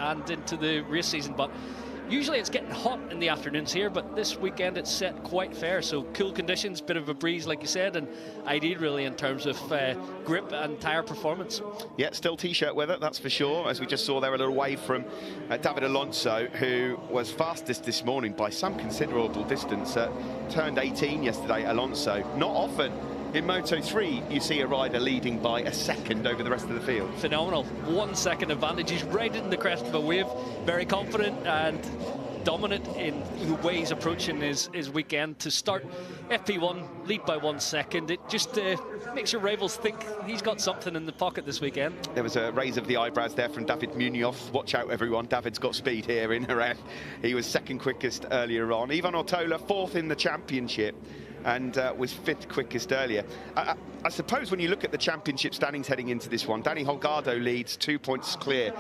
and into the race season. But usually it's getting hot in the afternoons here, but this weekend it's set quite fair. So cool conditions, bit of a breeze, like you said, and ideal really in terms of grip and tyre performance. Yeah, still t-shirt weather, that's for sure. As we just saw there, a little wave from David Alonso, who was fastest this morning by some considerable distance. Turned 18 yesterday, Alonso. Not often in Moto3 you see a rider leading by a second over the rest of the field. Phenomenal. 1 second advantage. He's right in the crest of a wave. Very confident and dominant in the way he's approaching his weekend. To start FP1, lead by 1 second. It just makes your rivals think he's got something in the pocket this weekend. There was a raise of the eyebrows there from David Munoz. Watch out, everyone. David's got speed here in Jerez. He was second quickest earlier on. Ivan Ortola, fourth in the championship, and was fifth quickest earlier. I suppose when you look at the championship standings heading into this one, Danny Holgado leads 2 points clear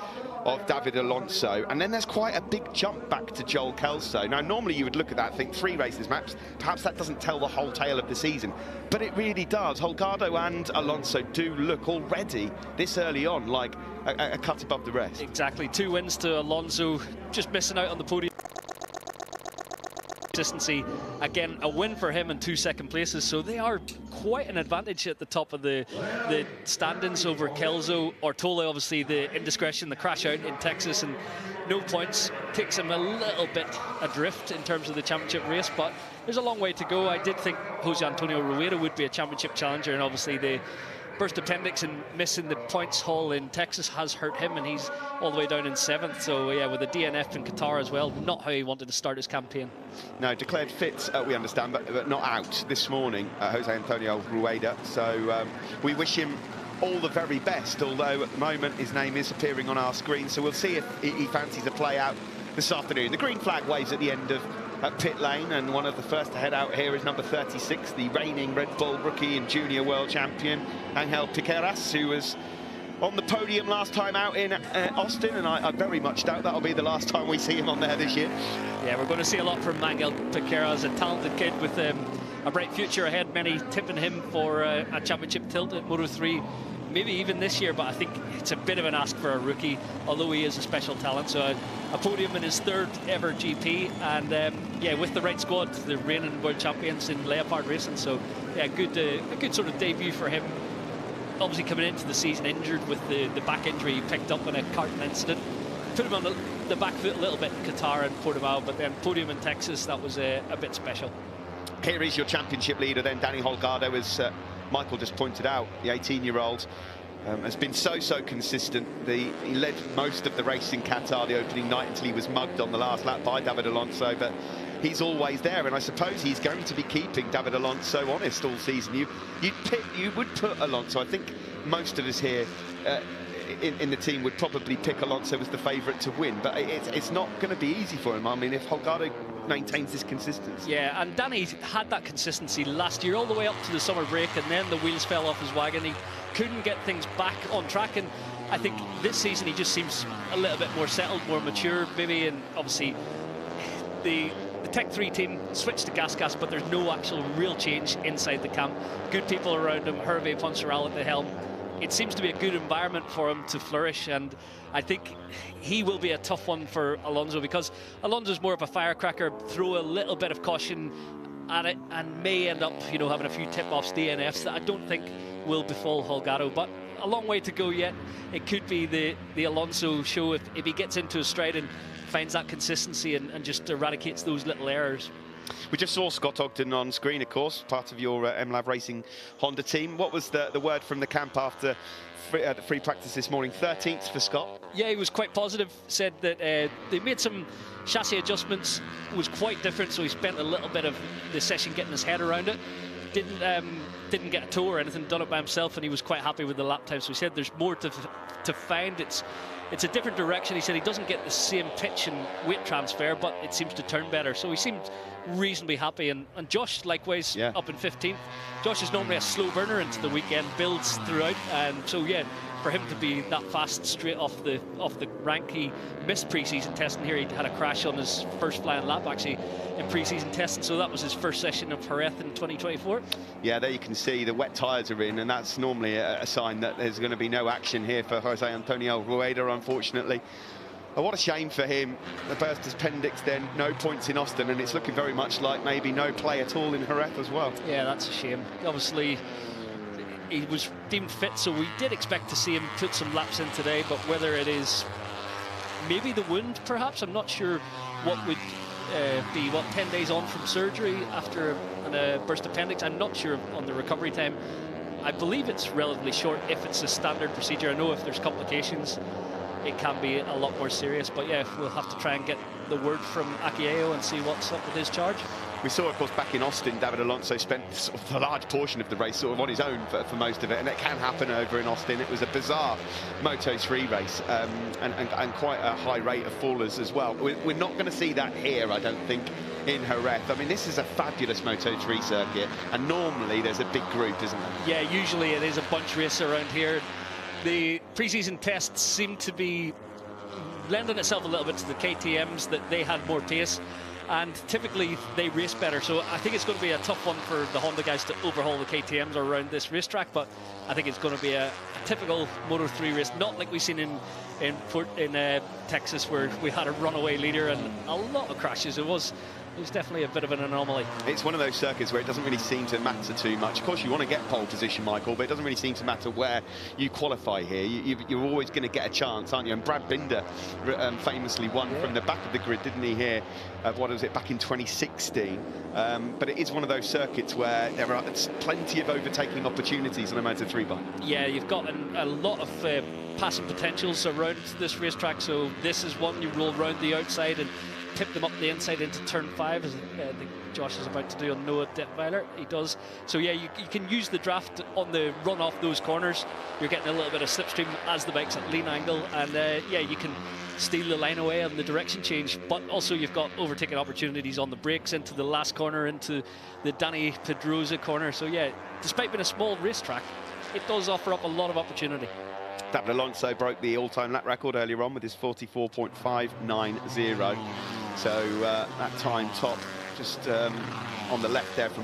of David Alonso, and then there's quite a big jump back to Joel Kelso. Now, normally you would look at that and think 3 races max, perhaps that doesn't tell the whole tale of the season, but it really does. Holgado and Alonso do look already this early on like a cut above the rest. Exactly, 2 wins to Alonso, just missing out on the podium. Consistency, again, a win for him and 2 second places, so they are quite an advantage at the top of the standings over Kelso. Ortola, obviously the indiscretion, the crash out in Texas, and no points takes him a little bit adrift in terms of the championship race, but there's a long way to go. I did think Jose Antonio Rueda would be a championship challenger, and obviously the burst appendix and missing the points haul in Texas has hurt him, and he's all the way down in 7th. So yeah, with a DNF in Qatar as well, not how he wanted to start his campaign. No, declared fit, we understand, but not out this morning, Jose Antonio Rueda. So we wish him all the very best, although at the moment his name is appearing on our screen, so we'll see if he fancies a play out this afternoon. The green flag waves at the end of pit lane, and one of the first to head out here is number 36, the reigning Red Bull rookie and junior world champion, Angel Piqueras, who was on the podium last time out in Austin, and I very much doubt that'll be the last time we see him on there this year. Yeah, we're going to see a lot from Angel Piqueras, a talented kid with a bright future ahead. Many tipping him for a championship tilt at Moto3, maybe even this year, but I think it's a bit of an ask for a rookie, although he is a special talent. So a podium in his 3rd ever GP, and yeah, with the right squad, the reigning world champions in Leopard Racing. So yeah, a good sort of debut for him. Obviously coming into the season injured with the back injury he picked up in a karting incident. Put him on the back foot a little bit in Qatar and Portimao, but then podium in Texas, that was a bit special. Here is your championship leader then, Danny Holgado, as Michael just pointed out, the 18-year-old. Has been so consistent. He led most of the race in Qatar the opening night until he was mugged on the last lap by David Alonso, but he's always there, and I suppose he's going to be keeping David Alonso honest all season. You would put Alonso, I think most of us here in the team would probably pick Alonso as the favourite to win, but it's not going to be easy for him. I mean, if Holgado maintains this consistency. Yeah, and Danny had that consistency last year all the way up to the summer break, and then the wheels fell off his wagon. He couldn't get things back on track, and I think this season he just seems a little bit more settled, more mature maybe, and obviously the Tech 3 team switched to gas, but there's no actual real change inside the camp. Good people around him, Hervé Poncharal at the helm. It seems to be a good environment for him to flourish, and I think he will be a tough one for Alonso, because Alonso's more of a firecracker, throw a little bit of caution at it and may end up, you know, having a few tip-offs, DNFs that I don't think will befall Holgado, but a long way to go yet. It could be the Alonso show if he gets into his stride and finds that consistency and just eradicates those little errors. We just saw Scott Ogden on screen, of course, part of your MLab Racing Honda team. What was the word from the camp after the free practice this morning? 13th for Scott. Yeah, he was quite positive, said that they made some chassis adjustments, was quite different, so he spent a little bit of the session getting his head around it. Didn't get a tow or anything, done it by himself, and he was quite happy with the lap time. So he said there's more to find. It's a different direction. He said he doesn't get the same pitch and weight transfer, but it seems to turn better. So he seemed reasonably happy, and Josh likewise, yeah, up in 15th. Josh is normally a slow burner into the weekend, builds throughout, and so yeah, for him to be that fast straight off the rank. He missed pre-season testing here. He had a crash on his first flying lap actually in pre-season testing, so that was his first session of Jerez in 2024. Yeah, there you can see the wet tyres are in, and that's normally a sign that there's going to be no action here for Jose Antonio Rueda, unfortunately. Oh, what a shame for him. The burst appendix, then no points in Austin, and it's looking very much like maybe no play at all in Jerez as well. Yeah, that's a shame. Obviously, he was deemed fit, so we did expect to see him put some laps in today, but whether it is maybe the wound, perhaps, I'm not sure what would be, 10 days on from surgery after a burst appendix. I'm not sure on the recovery time. I believe it's relatively short if it's a standard procedure. I know if there's complications, it can be a lot more serious, but yeah, we'll have to try and get the word from Akiyeo and see what's up with his charge. We saw, of course, back in Austin, David Alonso spent sort of a large portion of the race sort of on his own for most of it, and it can happen over in Austin. It was a bizarre Moto3 race and quite a high rate of fallers as well. We're not going to see that here, I don't think, in Jerez. I mean, this is a fabulous Moto3 circuit, and normally there's a big group, isn't there? Yeah, usually it is a bunch race around here. The pre-season tests seem to be lending itself a little bit to the KTMs, that they had more pace, and typically they race better. So I think it's going to be a tough one for the Honda guys to overhaul the KTMs around this racetrack, but I think it's going to be a typical Moto3 race, not like we've seen in Texas, where we had a runaway leader and a lot of crashes. It was definitely a bit of an anomaly. It's one of those circuits where it doesn't really seem to matter too much. Of course, you want to get pole position, Michael, but it doesn't really seem to matter where you qualify here. You're always going to get a chance, aren't you? And Brad Binder famously won from the back of the grid, didn't he, here? What was it, back in 2016? But it is one of those circuits where there are plenty of overtaking opportunities on a Moto3 bike. Yeah, you've got a lot of passing potentials around this racetrack, so this is one you roll around the outside and tip them up the inside into turn 5, as I think Josh is about to do on Noah Detweiler. He does. So yeah, you can use the draft on the run off those corners. You're getting a little bit of slipstream as the bike's at lean angle, and yeah, you can steal the line away on the direction change, but also you've got overtaking opportunities on the brakes into the last corner, into the Danny Pedrosa corner. So yeah, despite being a small racetrack, it does offer up a lot of opportunity. David Alonso broke the all-time lap record earlier on with his 44.590. So that time top just on the left there from